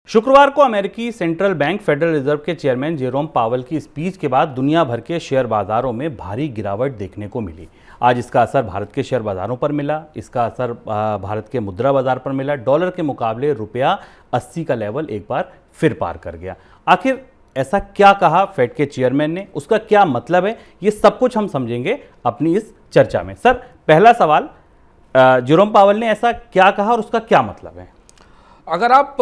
शुक्रवार को अमेरिकी सेंट्रल बैंक फेडरल रिजर्व के चेयरमैन जेरोम पावेल की स्पीच के बाद दुनिया भर के शेयर बाजारों में भारी गिरावट देखने को मिली। आज इसका असर भारत के शेयर बाजारों पर मिला। इसका असर भारत के मुद्रा बाजार पर मिला। डॉलर के मुकाबले रुपया 80 का लेवल एक बार फिर पार कर गया। आखिर ऐसा क्या कहा फेड के चेयरमैन ने, उसका क्या मतलब है, ये सब कुछ हम समझेंगे अपनी इस चर्चा में। सर, पहला सवाल, जेरोम पावेल ने ऐसा क्या कहा और उसका क्या मतलब है? अगर आप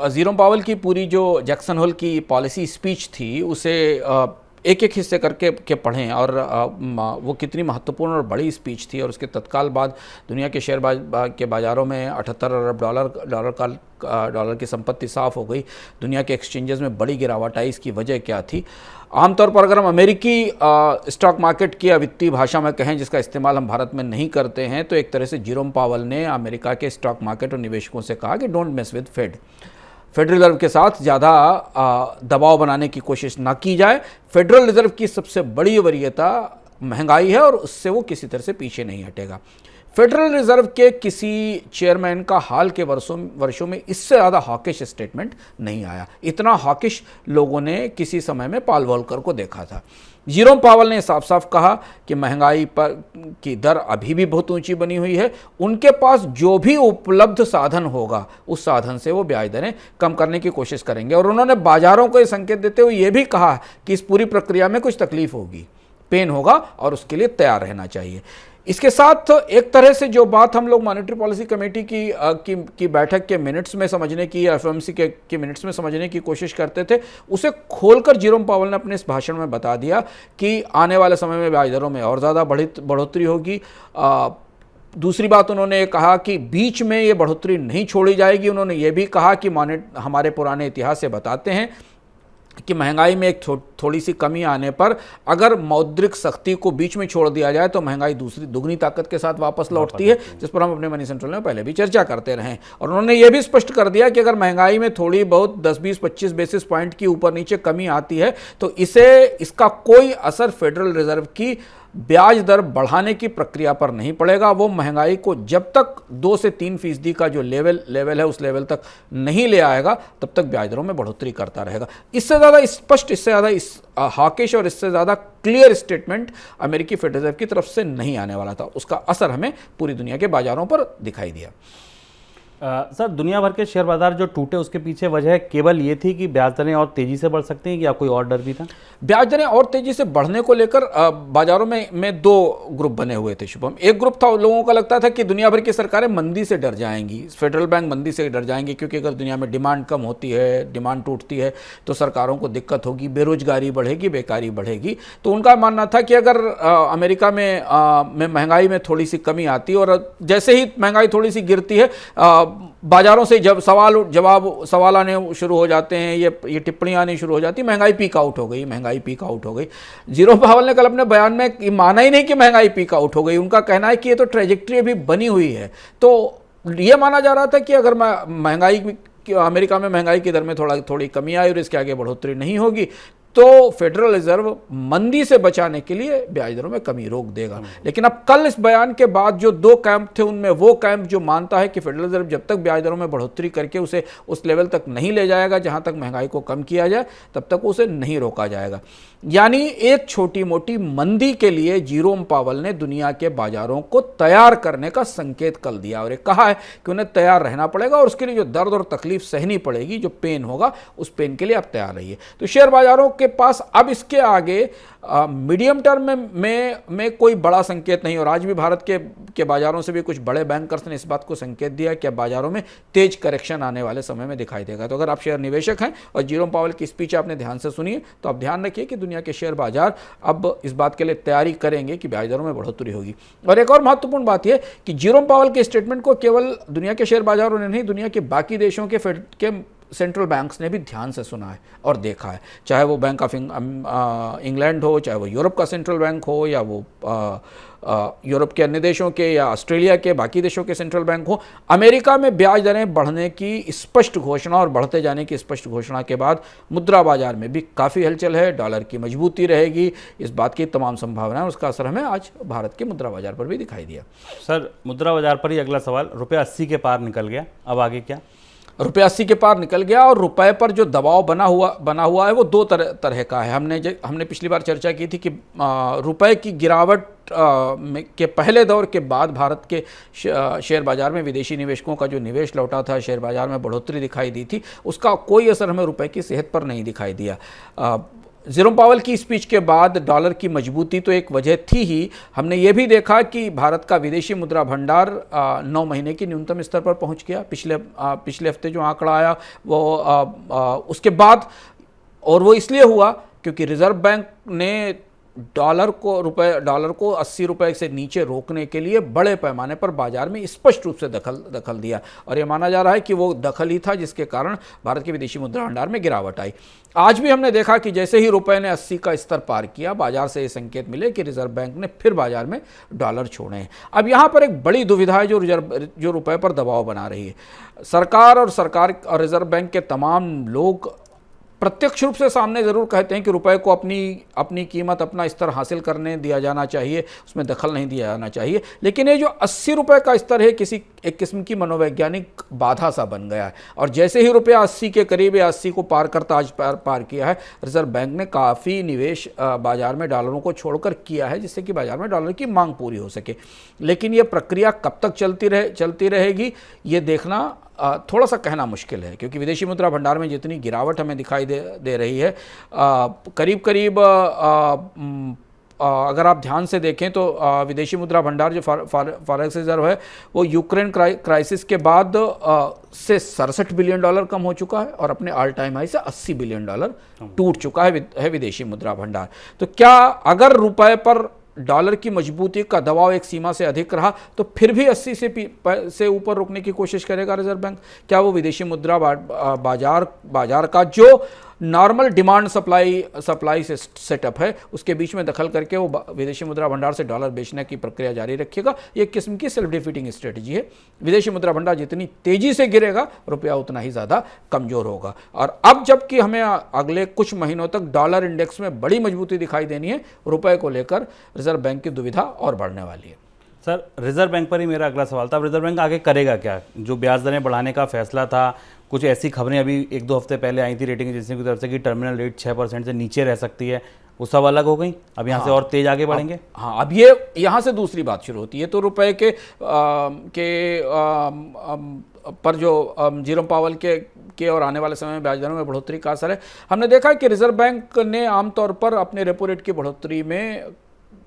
जेरोम पावेल की पूरी जो जैक्सन होल की पॉलिसी स्पीच थी उसे एक एक हिस्से करके पढ़ें और वो कितनी महत्वपूर्ण और बड़ी स्पीच थी और उसके तत्काल बाद दुनिया के शेयर के बाज़ारों में 78 अरब डॉलर की संपत्ति साफ हो गई। दुनिया के एक्सचेंजेस में बड़ी गिरावट आई। इसकी वजह क्या थी? आमतौर पर अगर हम अमेरिकी स्टॉक मार्केट की वित्तीय भाषा में कहें, जिसका इस्तेमाल हम भारत में नहीं करते हैं, तो एक तरह से जेरोम पावेल ने अमेरिका के स्टॉक मार्केट और निवेशकों से कहा कि don't mess with Fed. Federal Reserve के साथ ज़्यादा दबाव बनाने की कोशिश ना की जाए। फेडरल रिजर्व की सबसे बड़ी वरीयता महंगाई है और उससे वो किसी तरह से पीछे नहीं हटेगा। फेडरल रिजर्व के किसी चेयरमैन का हाल के वर्षों में इससे ज़्यादा हॉकिश स्टेटमेंट नहीं आया। इतना हॉकिश लोगों ने किसी समय में पॉल वॉलकर को देखा था। जेरोम पावेल ने साफ साफ कहा कि महंगाई पर की दर अभी भी बहुत ऊंची बनी हुई है। उनके पास जो भी उपलब्ध साधन होगा उस साधन से वो ब्याज दरें कम करने की कोशिश करेंगे। और उन्होंने बाजारों को ये संकेत देते हुए ये भी कहा कि इस पूरी प्रक्रिया में कुछ तकलीफ होगी, पेन होगा और उसके लिए तैयार रहना चाहिए। इसके साथ एक तरह से जो बात हम लोग मॉनेटरी पॉलिसी कमेटी की बैठक के मिनट्स में समझने की या एफओएमसी के मिनट्स में समझने की कोशिश करते थे, उसे खोलकर जेरोम पावेल ने अपने इस भाषण में बता दिया कि आने वाले समय में ब्याज दरों में और ज़्यादा बढ़ोतरी होगी। दूसरी बात उन्होंने कहा कि बीच में ये बढ़ोतरी नहीं छोड़ी जाएगी। उन्होंने ये भी कहा कि हमारे पुराने इतिहास से बताते हैं कि महंगाई में एक थोड़ी सी कमी आने पर अगर मौद्रिक सख्ती को बीच में छोड़ दिया जाए तो महंगाई दूसरी दुगनी ताकत के साथ वापस लौटती है, जिस पर हम अपने मनी सेंट्रल में पहले भी चर्चा करते रहे। और उन्होंने ये भी स्पष्ट कर दिया कि अगर महंगाई में थोड़ी बहुत 10, 20, 25 बेसिस पॉइंट की ऊपर नीचे कमी आती है तो इसका कोई असर फेडरल रिजर्व की ब्याज दर बढ़ाने की प्रक्रिया पर नहीं पड़ेगा। वो महंगाई को जब तक 2 से 3% का जो लेवल है उस लेवल तक नहीं ले आएगा तब तक ब्याज दरों में बढ़ोतरी करता रहेगा। इससे ज़्यादा स्पष्ट, इससे ज़्यादा हॉकिश और इससे ज़्यादा क्लियर स्टेटमेंट अमेरिकी फेडरल रिजर्व की तरफ से नहीं आने वाला था। उसका असर हमें पूरी दुनिया के बाजारों पर दिखाई दिया। सर, दुनिया भर के शेयर बाजार जो टूटे उसके पीछे वजह केवल ये थी कि ब्याज दरें और तेजी से बढ़ सकती हैं या कोई और डर भी था? ब्याज दरें और तेजी से बढ़ने को लेकर बाजारों में 2 ग्रुप बने हुए थे शुभम। एक ग्रुप था, लोगों का लगता था कि दुनिया भर की सरकारें मंदी से डर जाएंगी, फेडरल बैंक मंदी से डर जाएंगे, क्योंकि अगर दुनिया में डिमांड कम होती है, डिमांड टूटती है तो सरकारों को दिक्कत होगी, बेरोजगारी बढ़ेगी, बेकारी बढ़ेगी। तो उनका मानना था कि अगर अमेरिका में महंगाई में थोड़ी सी कमी आती है और जैसे ही महंगाई थोड़ी सी गिरती है बाजारों से जब सवाल आने शुरू हो जाते हैं, ये टिप्पणियां आनी शुरू हो जाती, महंगाई पीक आउट हो गई। जेरोम पावेल ने कल अपने बयान में माना ही नहीं कि महंगाई पीक आउट हो गई। उनका कहना है कि ये तो ट्रेजेक्ट्री अभी बनी हुई है। तो ये माना जा रहा था कि अगर अमेरिका में महंगाई की दर में थोड़ी कमी आई और इसके आगे बढ़ोतरी नहीं होगी तो फेडरल रिजर्व मंदी से बचाने के लिए ब्याज दरों में कमी रोक देगा। लेकिन अब कल इस बयान के बाद जो 2 कैंप थे, उनमें वो कैंप जो मानता है कि फेडरल रिजर्व जब तक ब्याज दरों में बढ़ोतरी करके उसे उस लेवल तक नहीं ले जाएगा जहां तक महंगाई को कम किया जाए तब तक उसे नहीं रोका जाएगा। यानी एक छोटी मोटी मंदी के लिए जेरोम पावेल ने दुनिया के बाजारों को तैयार करने का संकेत कल दिया और कहा है कि उन्हें तैयार रहना पड़ेगा और उसके लिए जो दर्द और तकलीफ सहनी पड़ेगी, जो पेन होगा, उस पेन के लिए आप तैयार रहिए। तो शेयर बाजारों के पास अब इसके आगे मीडियम टर्म में कोई बड़ा संकेत नहीं। और आज भी भारत के बाजारों से भी कुछ बड़े बैंकर्स ने इस बात को संकेत दिया कि अब बाजारों में तेज करेक्शन आने वाले समय में दिखाई देगा। तो अगर आप शेयर निवेशक हैं और जेरोम पावेल की स्पीच आपने ध्यान से सुनी तो आप ध्यान रखिए कि दुनिया के शेयर बाजार अब इस बात के लिए तैयारी करेंगे कि ब्याज दरों में बढ़ोतरी होगी। और एक और महत्वपूर्ण बात यह कि जेरोम पावेल के स्टेटमेंट को केवल दुनिया के शेयर बाजारों ने नहीं, दुनिया के बाकी देशों के सेंट्रल बैंक्स ने भी ध्यान से सुना है और देखा है। चाहे वो बैंक ऑफ इंग्लैंड हो, चाहे वो यूरोप का सेंट्रल बैंक हो, या वो यूरोप के अन्य देशों के या ऑस्ट्रेलिया के बाकी देशों के सेंट्रल बैंक हो। अमेरिका में ब्याज दरें बढ़ने की स्पष्ट घोषणा और बढ़ते जाने की स्पष्ट घोषणा के बाद मुद्रा बाजार में भी काफ़ी हलचल है। डॉलर की मजबूती रहेगी, इस बात की तमाम संभावनाएं, उसका असर हमें आज भारत के मुद्रा बाजार पर भी दिखाई दिया। सर, मुद्रा बाजार पर ही अगला सवाल, रुपया 80 के पार निकल गया, अब आगे क्या? रुपये 80 के पार निकल गया और रुपए पर जो दबाव बना हुआ है वो दो तरह का है। हमने पिछली बार चर्चा की थी कि रुपए की गिरावट के पहले दौर के बाद भारत के शेयर बाजार में विदेशी निवेशकों का जो निवेश लौटा था, शेयर बाजार में बढ़ोतरी दिखाई दी थी, उसका कोई असर हमें रुपए की सेहत पर नहीं दिखाई दिया। जेरोम पावेल की स्पीच के बाद डॉलर की मजबूती तो एक वजह थी ही, हमने ये भी देखा कि भारत का विदेशी मुद्रा भंडार 9 महीने की न्यूनतम स्तर पर पहुंच गया। पिछले हफ्ते जो आंकड़ा आया वो उसके बाद, और वो इसलिए हुआ क्योंकि रिजर्व बैंक ने डॉलर को 80 रुपए से नीचे रोकने के लिए बड़े पैमाने पर बाजार में स्पष्ट रूप से दखल दिया, और ये माना जा रहा है कि वो दखल ही था जिसके कारण भारत के विदेशी मुद्रा भंडार में गिरावट आई। आज भी हमने देखा कि जैसे ही रुपए ने 80 का स्तर पार किया, बाजार से ये संकेत मिले कि रिजर्व बैंक ने फिर बाजार में डॉलर छोड़े हैं। अब यहाँ पर एक बड़ी दुविधा है जो रुपए पर दबाव बना रही है। सरकार और रिजर्व बैंक के तमाम लोग प्रत्यक्ष रूप से सामने ज़रूर कहते हैं कि रुपए को अपनी कीमत, अपना स्तर हासिल करने दिया जाना चाहिए, उसमें दखल नहीं दिया जाना चाहिए, लेकिन ये जो 80 रुपए का स्तर है एक किस्म की मनोवैज्ञानिक बाधा सा बन गया है। और जैसे ही रुपया 80 के करीब या 80 को पार करता आज पार किया है, रिजर्व बैंक ने काफ़ी निवेश बाजार में डॉलरों को छोड़कर किया है, जिससे कि बाजार में डॉलर की मांग पूरी हो सके। लेकिन ये प्रक्रिया कब तक चलती रहेगी, ये देखना थोड़ा सा कहना मुश्किल है, क्योंकि विदेशी मुद्रा भंडार में जितनी गिरावट हमें दिखाई दे रही है, करीब अगर आप ध्यान से देखें तो विदेशी मुद्रा भंडार जो फॉरेक्स रिजर्व है वो यूक्रेन क्राइसिस के बाद से $67 बिलियन कम हो चुका है और अपने ऑल टाइम हाई से $80 बिलियन टूट चुका है विदेशी मुद्रा भंडार। तो क्या अगर रुपए पर डॉलर की मजबूती का दबाव एक सीमा से अधिक रहा तो फिर भी 80 से ऊपर रुकने की कोशिश करेगा रिजर्व बैंक? क्या वो विदेशी मुद्रा बाजार का जो नॉर्मल डिमांड सप्लाई से सेटअप है उसके बीच में दखल करके वो विदेशी मुद्रा भंडार से डॉलर बेचने की प्रक्रिया जारी रखेगा? ये एक किस्म की सेल्फ डिफीटिंग स्ट्रेटजी है। विदेशी मुद्रा भंडार जितनी तेजी से गिरेगा, रुपया उतना ही ज़्यादा कमज़ोर होगा। और अब जबकि हमें अगले कुछ महीनों तक डॉलर इंडेक्स में बड़ी मजबूती दिखाई देनी है, रुपये को लेकर रिजर्व बैंक की दुविधा और बढ़ने वाली है। सर, रिजर्व बैंक पर ही मेरा अगला सवाल था। रिजर्व बैंक आगे करेगा क्या? जो ब्याज दरें बढ़ाने का फैसला था, कुछ ऐसी खबरें अभी 1-2 हफ्ते पहले आई थी रेटिंग एजेंसी की तरफ से कि टर्मिनल रेट 6% से नीचे रह सकती है, वो सब अलग हो गई। अब यहाँ से और तेज आगे बढ़ेंगे। हाँ, अब ये यहाँ से दूसरी बात शुरू होती है। तो रुपए पर जो जेरोम पावेल के और आने वाले समय में ब्याज दरों में बढ़ोतरी का असर है, हमने देखा कि रिजर्व बैंक ने आमतौर पर अपने रेपो रेट की बढ़ोतरी में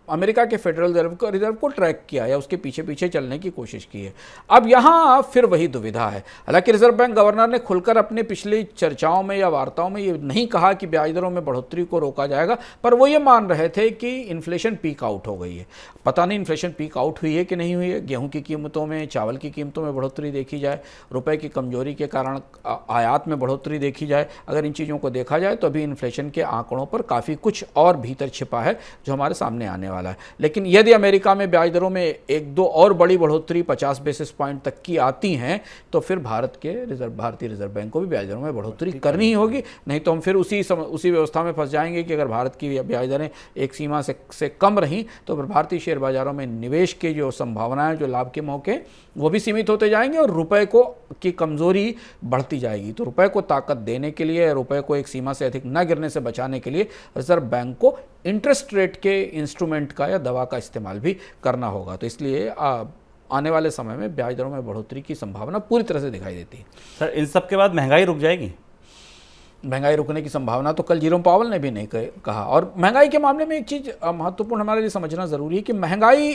अमेरिका के फेडरल रिजर्व को ट्रैक किया या उसके पीछे चलने की कोशिश की है। अब यहाँ फिर वही दुविधा है। हालांकि रिजर्व बैंक गवर्नर ने खुलकर अपने पिछली चर्चाओं में या वार्ताओं में ये नहीं कहा कि ब्याज दरों में बढ़ोतरी को रोका जाएगा, पर वो ये मान रहे थे कि इन्फ्लेशन पीक आउट हो गई है। पता नहीं इन्फ्लेशन पीक आउट हुई है कि नहीं हुई है। गेहूँ की कीमतों में, चावल की कीमतों में बढ़ोतरी देखी जाए, रुपये की कमजोरी के कारण आयात में बढ़ोतरी देखी जाए, अगर इन चीज़ों को देखा जाए तो अभी इन्फ्लेशन के आंकड़ों पर काफ़ी कुछ और भीतर छिपा है जो हमारे सामने आने वाला है। लेकिन यदि अमेरिका में ब्याज दरों में 1-2 और बड़ी बढ़ोतरी 50 बेसिस पॉइंट तक की आती हैं तो फिर भारतीय रिजर्व बैंक को भी ब्याज दरों में बढ़ोतरी करनी ही होगी। नहीं तो हम फिर उसी व्यवस्था में फंस जाएंगे कि अगर भारत की ब्याज दरें एक सीमा से कम रहीं तो फिर भारतीय शेयर बाजारों में निवेश की जो संभावनाएं, जो लाभ के मौके, वो भी सीमित होते जाएंगे और रुपए की कमजोरी बढ़ती जाएगी। तो रुपए को ताकत देने के लिए, रुपए को एक सीमा से अधिक न गिरने से बचाने के लिए रिजर्व बैंक को इंटरेस्ट रेट के इंस्ट्रूमेंट का या दवा का इस्तेमाल भी करना होगा। तो इसलिए आने वाले समय में ब्याज दरों में बढ़ोतरी की संभावना पूरी तरह से दिखाई देती है। सर, इन सब के बाद महंगाई रुक जाएगी? महंगाई रुकने की संभावना तो कल जेरोम पावेल ने भी नहीं कहा। और महंगाई के मामले में एक चीज़ महत्वपूर्ण हमारे लिए समझना ज़रूरी है कि महंगाई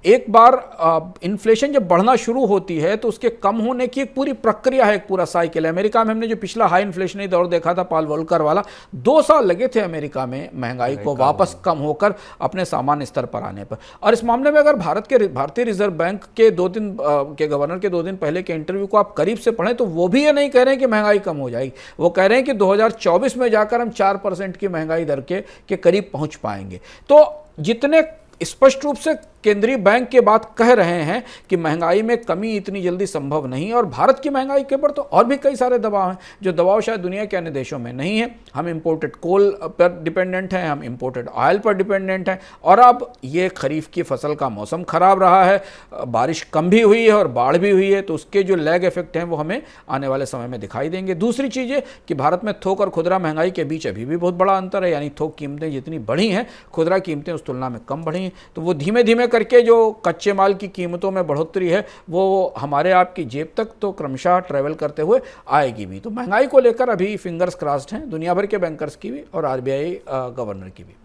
एक बार इन्फ्लेशन जब बढ़ना शुरू होती है तो उसके कम होने की एक पूरी प्रक्रिया है, एक पूरा साइकिल है। अमेरिका में हमने जो पिछला हाई इन्फ्लेशनरी दौर देखा था, पाल वोल्कर वाला, 2 साल लगे थे अमेरिका में महंगाई को वापस कम होकर अपने सामान्य स्तर पर आने पर। और इस मामले में अगर भारतीय रिजर्व बैंक के गवर्नर के 2 दिन पहले के इंटरव्यू को आप करीब से पढ़ें तो वो भी ये नहीं कह रहे हैं कि महंगाई कम हो जाएगी। वो कह रहे हैं कि 2024 में जाकर हम 4% की महंगाई दर के करीब पहुंच पाएंगे। तो जितने स्पष्ट रूप से केंद्रीय बैंक के बात कह रहे हैं कि महंगाई में कमी इतनी जल्दी संभव नहीं है, और भारत की महंगाई के ऊपर तो और भी कई सारे दबाव हैं, जो दबाव शायद दुनिया के अन्य देशों में नहीं है। हम इंपोर्टेड कोल पर डिपेंडेंट हैं, हम इंपोर्टेड ऑयल पर डिपेंडेंट हैं, और अब ये खरीफ की फसल का मौसम खराब रहा है, बारिश कम भी हुई है और बाढ़ भी हुई है, तो उसके जो लैग इफेक्ट हैं वो हमें आने वाले समय में दिखाई देंगे। दूसरी चीज़ है कि भारत में थोक और खुदरा महंगाई के बीच अभी भी बहुत बड़ा अंतर है, यानी थोक कीमतें जितनी बढ़ी हैं, खुदरा कीमतें उस तुलना में कम बढ़ी हैं, तो वो धीमे धीमे करके जो कच्चे माल की कीमतों में बढ़ोतरी है वो हमारे आपकी जेब तक तो क्रमशः ट्रैवल करते हुए आएगी भी। तो महंगाई को लेकर अभी फिंगर्स क्रॉस्ड हैं दुनिया भर के बैंकर्स की भी और आरबीआई गवर्नर की भी।